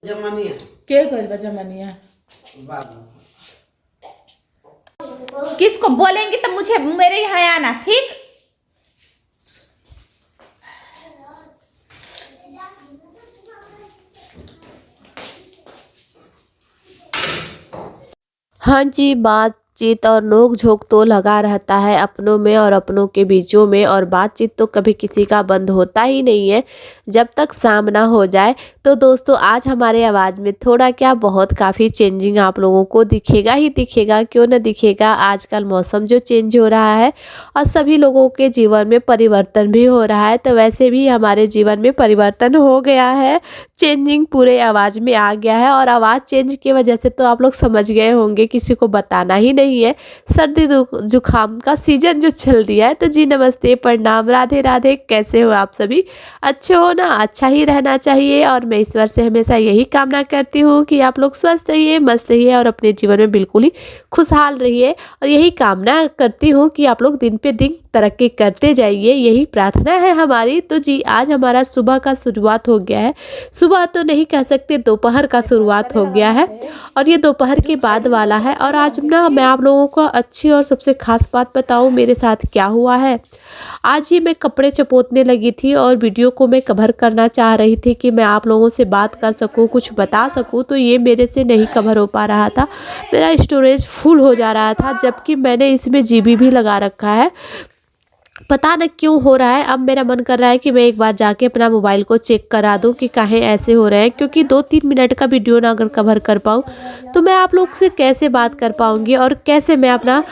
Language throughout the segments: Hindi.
जमनिया के कइल बा जमनिया? बाबू किसको बोलेंगी तो मुझे मेरे यहाँ आना, ठीक? हाँ जी, बातचीत और नोक झोंक तो लगा रहता है अपनों में और अपनों के बीचों में, और बातचीत तो कभी किसी का बंद होता ही नहीं है जब तक सामना हो जाए। तो दोस्तों, आज हमारे आवाज़ में थोड़ा क्या बहुत काफ़ी चेंजिंग आप लोगों को दिखेगा ही दिखेगा, क्यों ना दिखेगा। आजकल मौसम जो चेंज हो रहा है और सभी लोगों के जीवन में परिवर्तन भी हो रहा है, तो वैसे भी हमारे जीवन में परिवर्तन हो गया है। चेंजिंग पूरे आवाज़ में आ गया है, और आवाज़ चेंज की वजह से तो आप लोग समझ गए होंगे, किसी को बताना ही नहीं है। सर्दी जुकाम का सीजन जो चल दिया है। तो जी नमस्ते, प्रणाम, राधे राधे। कैसे हो आप सभी? अच्छे हो ना? अच्छा ही रहना चाहिए, और मैं ईश्वर से हमेशा यही कामना करती हूँ कि आप लोग स्वस्थ रहिए, मस्त रहिए और अपने जीवन में बिल्कुल ही खुशहाल रहिए। और यही कामना करती हूँ कि आप लोग दिन पे दिन तरक्की करते जाइए, यही प्रार्थना है हमारी। तो जी, आज हमारा सुबह का शुरुआत हो गया है। सुबह तो नहीं कह सकते, दोपहर का शुरुआत हो गया है, और ये दोपहर के बाद वाला है। और आज ना मैं आप लोगों को अच्छी और सबसे खास बात बताऊं मेरे साथ क्या हुआ है। आज ही मैं कपड़े चपोतने लगी थी और वीडियो को मैं कवर करना चाह रही थी कि मैं आप लोगों से बात कर सकूं, कुछ बता सकूं, तो ये मेरे से नहीं कवर हो पा रहा था। मेरा स्टोरेज फुल हो जा रहा था, जबकि मैंने इसमें जीबी भी लगा रखा है। पता न क्यों हो रहा है। अब मेरा मन कर रहा है कि मैं एक बार जाके अपना मोबाइल को चेक करा दूं कि काहे ऐसे हो रहे हैं, क्योंकि 2-3 मिनट का वीडियो ना अगर कवर कर पाऊँ तो मैं आप लोग से कैसे बात कर पाऊंगी, और कैसे मैं अपना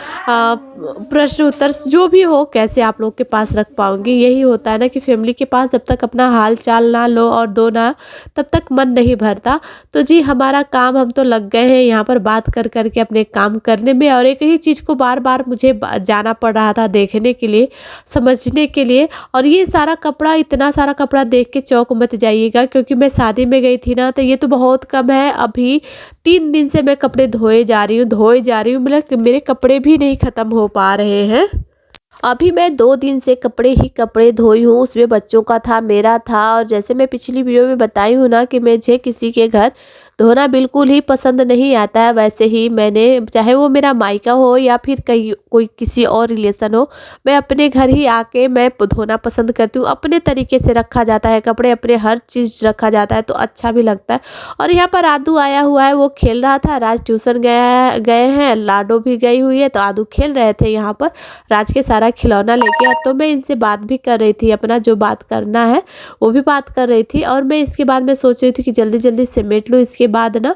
प्रश्न उत्तर जो भी हो कैसे आप लोग के पास रख पाऊंगी। यही होता है ना कि फैमिली के पास जब तक अपना हाल चाल ना लो और दो ना, तब तक मन नहीं भरता। तो जी, हमारा काम, हम तो लग गए हैं यहाँ पर बात कर करके अपने काम करने में, और एक ही चीज़ को बार बार मुझे जाना पड़ रहा था देखने के लिए, समझने के लिए। और ये सारा कपड़ा, इतना सारा कपड़ा देख के चौंक मत जाइएगा, क्योंकि मैं शादी में गई थी ना, तो ये तो बहुत कम है। अभी 3 दिन से मैं कपड़े धोए जा रही हूँ, मतलब मेरे कपड़े भी नहीं ख़त्म हो पा रहे हैं। अभी मैं 2 दिन से कपड़े धोई हूँ, उसमें बच्चों का था, मेरा था। और जैसे मैं पिछली वीडियो में बताई हूँ ना कि मुझे किसी के घर धोना बिल्कुल ही पसंद नहीं आता है, वैसे ही मैंने, चाहे वो मेरा मायका हो या फिर कहीं कोई किसी और रिलेशन हो, मैं अपने घर ही आके मैं धोना पसंद करती हूँ। अपने तरीके से रखा जाता है कपड़े, अपने हर चीज़ रखा जाता है, तो अच्छा भी लगता है। और यहाँ पर आदू आया हुआ है, वो खेल रहा था। राज ट्यूशन गए हैं, लाडो भी गई हुई है, तो आदू खेल रहे थे यहाँ पर राज के सारा खिलौना लेके। तो मैं इनसे बात भी कर रही थी, अपना जो बात करना है वो भी बात कर रही थी। और मैं इसके बाद मैं सोच रही थी कि जल्दी जल्दी समेट लूँ, इसके बाद ना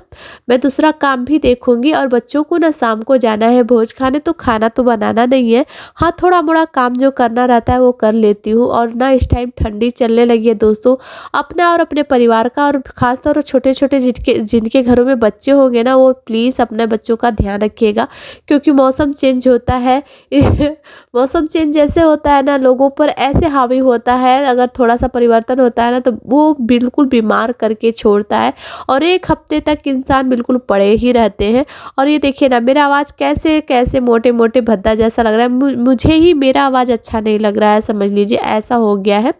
मैं दूसरा काम भी देखूंगी। और बच्चों को ना शाम को जाना है भोज खाने, तो खाना तो बनाना नहीं है, हाँ थोड़ा मोड़ा काम जो करना रहता है वो कर लेती हूँ। और ना इस टाइम ठंडी चलने लगी है दोस्तों, अपना और अपने परिवार का, और खासतौर पर छोटे छोटे जिनके घरों में बच्चे होंगे ना, वो प्लीज़ अपने बच्चों का ध्यान रखिएगा, क्योंकि मौसम चेंज होता है। मौसम चेंज जैसे होता है ना, लोगों पर ऐसे हावी होता है, अगर थोड़ा सा परिवर्तन होता है ना, तो वो बिल्कुल बीमार करके छोड़ता है, और एक हफ्ते तक इंसान बिल्कुल पड़े ही रहते हैं। और ये देखिए ना, मेरा आवाज़ कैसे कैसे मोटे मोटे भद्दा जैसा लग रहा है, मुझे ही मेरा आवाज़ अच्छा नहीं लग रहा है, समझ लीजिए ऐसा हो गया है।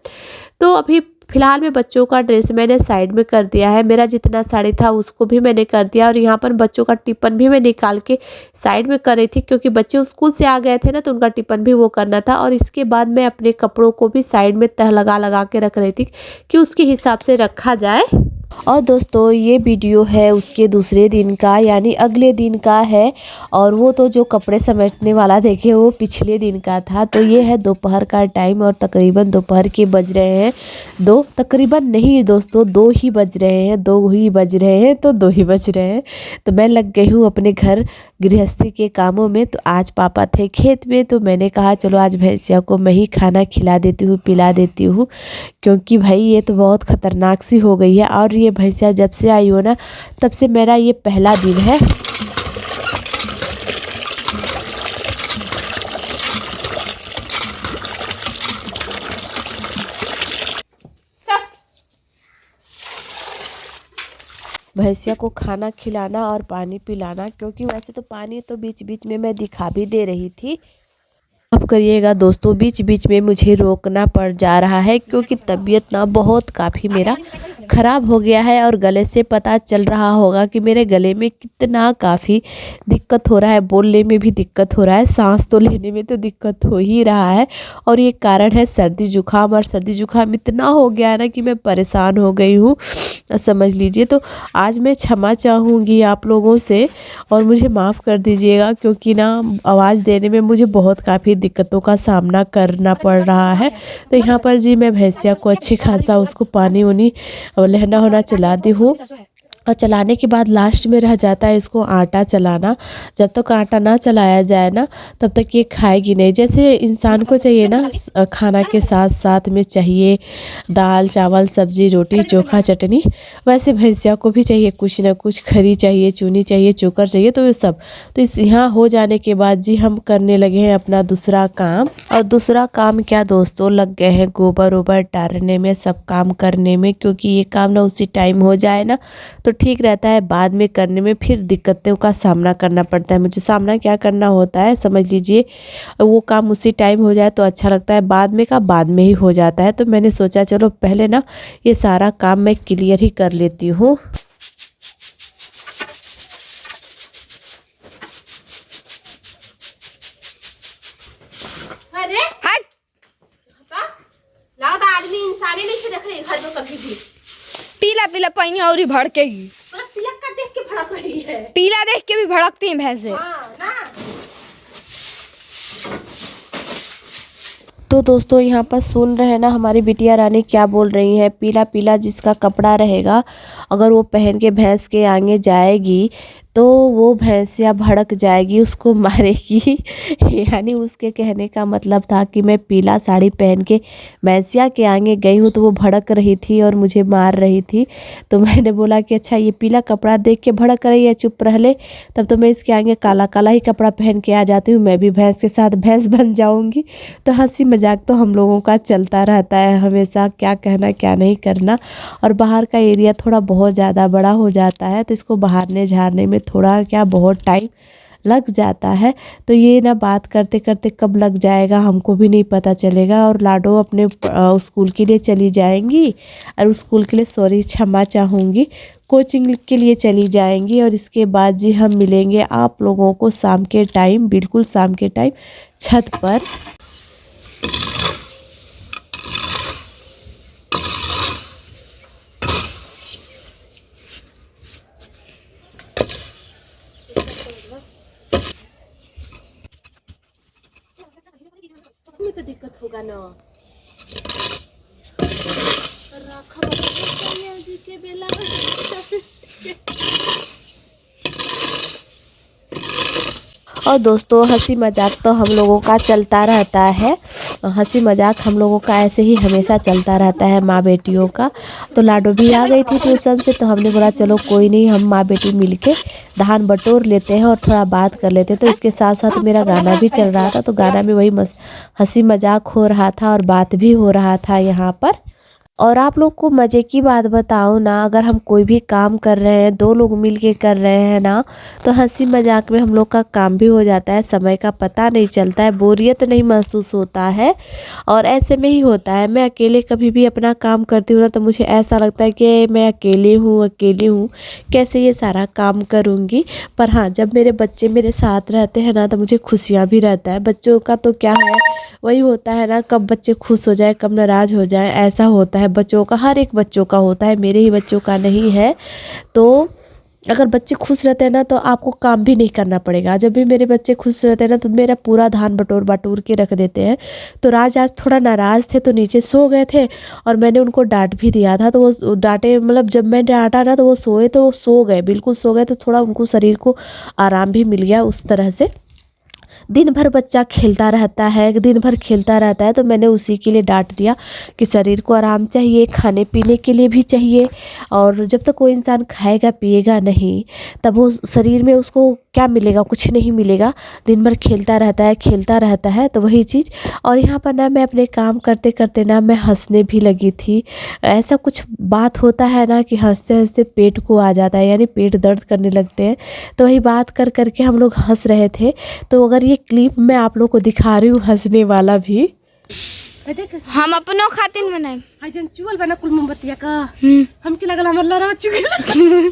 तो अभी फिलहाल में बच्चों का ड्रेस मैंने साइड में कर दिया है, मेरा जितना साड़ी था उसको भी मैंने कर दिया। और यहाँ पर बच्चों का टिफिन भी मैं निकाल के साइड में कर रही थी, क्योंकि बच्चे स्कूल से आ गए थे ना, तो उनका टिफिन भी वो करना था। और इसके बाद मैं अपने कपड़ों को भी साइड में तह लगा लगा के रख रही थी कि उसके हिसाब से रखा जाए। और दोस्तों, ये वीडियो है उसके दूसरे दिन का, यानी अगले दिन का है। और वो तो जो कपड़े समेटने वाला देखे वो पिछले दिन का था। तो ये है दोपहर का टाइम, और तकरीबन दोपहर के बज रहे हैं 2, तकरीबन नहीं दोस्तों 2 ही बज रहे हैं, 2 ही बज रहे हैं, तो 2 ही बज रहे हैं। तो मैं लग गई हूँ अपने घर गृहस्थी के कामों में। तो आज पापा थे खेत में, तो मैंने कहा चलो आज भैंसिया को मैं ही खाना खिला देती हूँ, पिला देती हूँ, क्योंकि भाई ये तो बहुत ख़तरनाक सी हो गई है। और ये भैंसिया जब से आई हो ना, तब से मेरा ये पहला दिन है। भैंसिया को खाना खिलाना और पानी पिलाना, क्योंकि वैसे तो पानी तो बीच बीच में मैं दिखा भी दे रही थी, अब करिएगा दोस्तों, बीच बीच में मुझे रोकना पड़ जा रहा है क्योंकि तबीयत ना बहुत काफ़ी मेरा ख़राब हो गया है और गले से पता चल रहा होगा कि मेरे गले में कितना काफ़ी दिक्कत हो रहा है, बोलने में भी दिक्कत हो रहा है, सांस तो लेने में तो दिक्कत हो ही रहा है। और ये कारण है सर्दी जुकाम, और सर्दी जुकाम इतना हो गया है ना कि मैं परेशान हो गई हूँ, समझ लीजिए। तो आज मैं क्षमा चाहूँगी आप लोगों से और मुझे माफ़ कर दीजिएगा क्योंकि ना आवाज़ देने में मुझे बहुत काफ़ी दिक्कतों का सामना करना पड़ रहा है। तो यहाँ पर जी मैं भैंसिया को अच्छी खासा उसको पानी वानी लहना होना चला दी हूँ, और चलाने के बाद लास्ट में रह जाता है इसको आटा चलाना। जब तक आटा ना चलाया जाए ना तब तक ये खाएगी नहीं। जैसे इंसान को चाहिए ना खाना के साथ साथ में चाहिए दाल चावल सब्जी रोटी चोखा चटनी, वैसे भैंसिया को भी चाहिए कुछ ना कुछ, खरी चाहिए, चूनी चाहिए, चोकर चाहिए, तो ये सब। तो इस यहाँ हो जाने के बाद जी हम करने लगे हैं अपना दूसरा काम। और दूसरा काम क्या दोस्तों, लग गए हैं गोबर ओबर डालने में, सब काम करने में, क्योंकि ये काम ना उसी टाइम हो जाए ना तो ठीक रहता है, बाद में करने में फिर दिक्कतों का सामना करना पड़ता है। मुझे सामना क्या करना होता है समझ लीजिए, वो काम उसी टाइम हो जाए तो अच्छा लगता है, बाद में का बाद में ही हो जाता है। तो मैंने सोचा चलो पहले ना ये सारा काम मैं क्लियर ही कर लेती हूँ। अरे हट लगता आदमी इंसानी नहीं से देख रही घर में कभी भी। पीला पीला पानी और ही भड़केगी। तो तिलक का देख के भड़क रही है। पीला देख के भी भड़कती हैं भैंसे। हाँ ना। तो दोस्तों यहाँ पर सुन रहे हैं ना हमारी बिटिया रानी क्या बोल रही है, पीला पीला जिसका कपड़ा रहेगा अगर वो पहन के भैंस के आगे जाएगी तो वो भैंसिया भड़क जाएगी, उसको मारेगी। यानी उसके कहने का मतलब था कि मैं पीला साड़ी पहन के भैंसिया के आगे गई हूँ तो वो भड़क रही थी और मुझे मार रही थी। तो मैंने बोला कि अच्छा ये पीला कपड़ा देख के भड़क रही है, चुप रह ले, तब तो मैं इसके आगे काला काला ही कपड़ा पहन के आ जाती हूँ, मैं भी भैंस के साथ भैंस बन जाऊँगी। तो हंसी मजाक तो हम लोगों का चलता रहता है हमेशा, क्या कहना क्या नहीं करना। और बाहर का एरिया थोड़ा बहुत ज़्यादा बड़ा हो जाता है तो इसको बहारने झाड़ने में थोड़ा क्या बहुत टाइम लग जाता है। तो ये ना बात करते करते कब लग जाएगा हमको भी नहीं पता चलेगा। और लाडो अपने स्कूल के लिए चली जाएंगी, और स्कूल के लिए क्षमा चाहूँगी, कोचिंग के लिए चली जाएंगी। और इसके बाद जी हम मिलेंगे आप लोगों को शाम के टाइम, बिल्कुल शाम के टाइम छत पर। में तो दिक्कत होगा ना। और दोस्तों हंसी मजाक तो हम लोगों का चलता रहता है, हंसी मजाक हम लोगों का ऐसे ही हमेशा चलता रहता है माँ बेटियों का। तो लाडो भी आ गई थी ट्यूशन से, तो हमने बोला चलो कोई नहीं, हम माँ बेटी मिलके धान बटोर लेते हैं और थोड़ा बात कर लेते हैं। तो इसके साथ साथ मेरा गाना भी चल रहा था, तो गाना में वही हंसी मजाक हो रहा था और बात भी हो रहा था यहाँ पर। और आप लोग को मज़े की बात बताऊँ ना, अगर हम कोई भी काम कर रहे हैं, दो लोग मिल के कर रहे हैं ना, तो हंसी मजाक में हम लोग का काम भी हो जाता है, समय का पता नहीं चलता है, बोरियत नहीं महसूस होता है। और ऐसे में ही होता है, मैं अकेले कभी भी अपना काम करती हूँ ना तो मुझे ऐसा लगता है कि मैं अकेली हूँ कैसे ये सारा काम करूँगी। पर हाँ, जब मेरे बच्चे मेरे साथ रहते हैं ना तो मुझे खुशियाँ भी रहता है। बच्चों का तो क्या है, वही होता है ना, कब बच्चे खुश हो जाए कब नाराज़ हो जाए, ऐसा होता है बच्चों का, हर एक बच्चों का होता है, मेरे ही बच्चों का नहीं है। तो अगर बच्चे खुश रहते हैं ना तो आपको काम भी नहीं करना पड़ेगा। जब भी मेरे बच्चे खुश रहते हैं ना तो मेरा पूरा धान बटोर के रख देते हैं। तो आज थोड़ा नाराज़ थे तो नीचे सो गए थे, और मैंने उनको डांट भी दिया था, तो वो डांटे, मतलब जब मैं डांटा ना तो वो सोए, तो वो सो गए, बिल्कुल सो गए। तो थोड़ा उनको शरीर को आराम भी मिल गया उस तरह से। दिन भर बच्चा खेलता रहता है, दिन भर खेलता रहता है, तो मैंने उसी के लिए डांट दिया कि शरीर को आराम चाहिए, खाने पीने के लिए भी चाहिए। और जब तक कोई इंसान खाएगा पिएगा नहीं तब वो शरीर में उसको क्या मिलेगा, कुछ नहीं मिलेगा। दिन भर खेलता रहता है तो वही चीज़। और यहाँ पर ना मैं अपने काम करते करते ना मैं हंसने भी लगी थी। ऐसा कुछ बात होता है ना कि हंसते हंसते पेट को आ जाता है, यानी पेट दर्द करने लगते हैं। तो वही बात कर करके हम लोग हंस रहे थे। तो अगर ये एक क्लिप मैं आप लोग को दिखा रही हूँ हंसने वाला भी। हम अपनों खातिर बनाए। हजन चुअल बना कुल मोमबत्तिया का हमके लगल हमर लड़ा चुगल।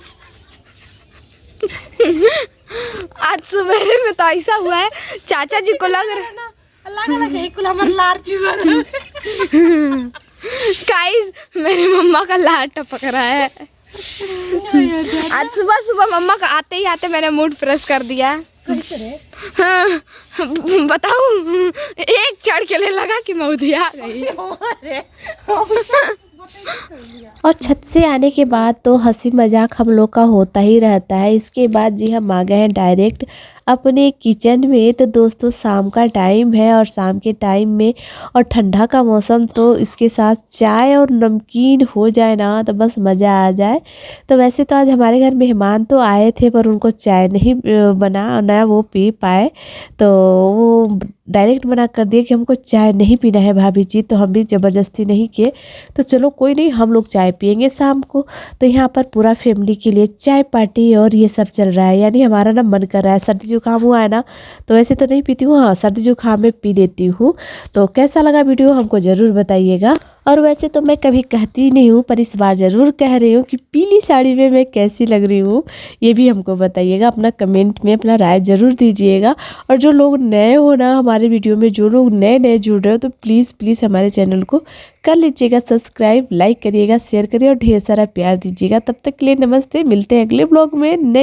आज सवेरे में तो ऐसा हुआ है, चाचा जी को लग रहा लगा कुल हमर लार चुगल। गाइस मेरी मम्मा का लार टपक रहा है। आज सुबह सुबह मम्मा का आते ही आते मैंने मूड फ्रेश कर दिया। हाँ, बताऊं, एक चढ़ के ले लगा कि मौधी आ गई। और छत से आने के बाद तो हंसी मजाक हम लोग का होता ही रहता है। इसके बाद जी हम आ गए हैं डायरेक्ट अपने किचन में। तो दोस्तों शाम का टाइम है और शाम के टाइम में और ठंडा का मौसम, तो इसके साथ चाय और नमकीन हो जाए ना तो बस मज़ा आ जाए। तो वैसे तो आज हमारे घर मेहमान तो आए थे पर उनको चाय नहीं बना ना वो पी पाए, तो वो डायरेक्ट मना कर दिए कि हमको चाय नहीं पीना है भाभी जी। तो हम भी ज़बरदस्ती नहीं किए, तो चलो कोई नहीं हम लोग चाय पियेंगे शाम को। तो यहाँ पर पूरा फैमिली के लिए चाय पार्टी और ये सब चल रहा है। यानी हमारा ना मन कर रहा है, सर्दी जुकाम हुआ है ना, तो वैसे तो नहीं पीती हूँ, हाँ सर्दी जुकाम में पी लेती हूँ। तो कैसा लगा वीडियो हमको ज़रूर बताइएगा। और वैसे तो मैं कभी कहती नहीं हूँ पर इस बार ज़रूर कह रही हूँ कि पीली साड़ी में मैं कैसी लग रही हूँ, ये भी हमको बताइएगा। अपना कमेंट में अपना राय ज़रूर दीजिएगा। और जो लोग नए हो ना हमारे वीडियो में, जो लोग नए जुड़ रहे हो, तो प्लीज़ हमारे चैनल को कर लीजिएगा सब्सक्राइब, लाइक करिएगा, शेयर करिए और ढेर सारा प्यार दीजिएगा। तब तक के लिए नमस्ते, मिलते हैं अगले ब्लॉग में नए